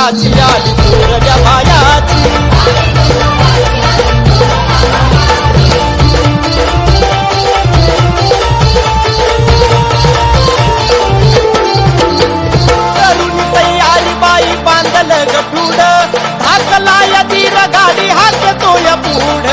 बायाची आली चोरल्या बायाची करून तयारी बाई बांधल गठूड धाकला या तीर गाडी हाकतोय पुढ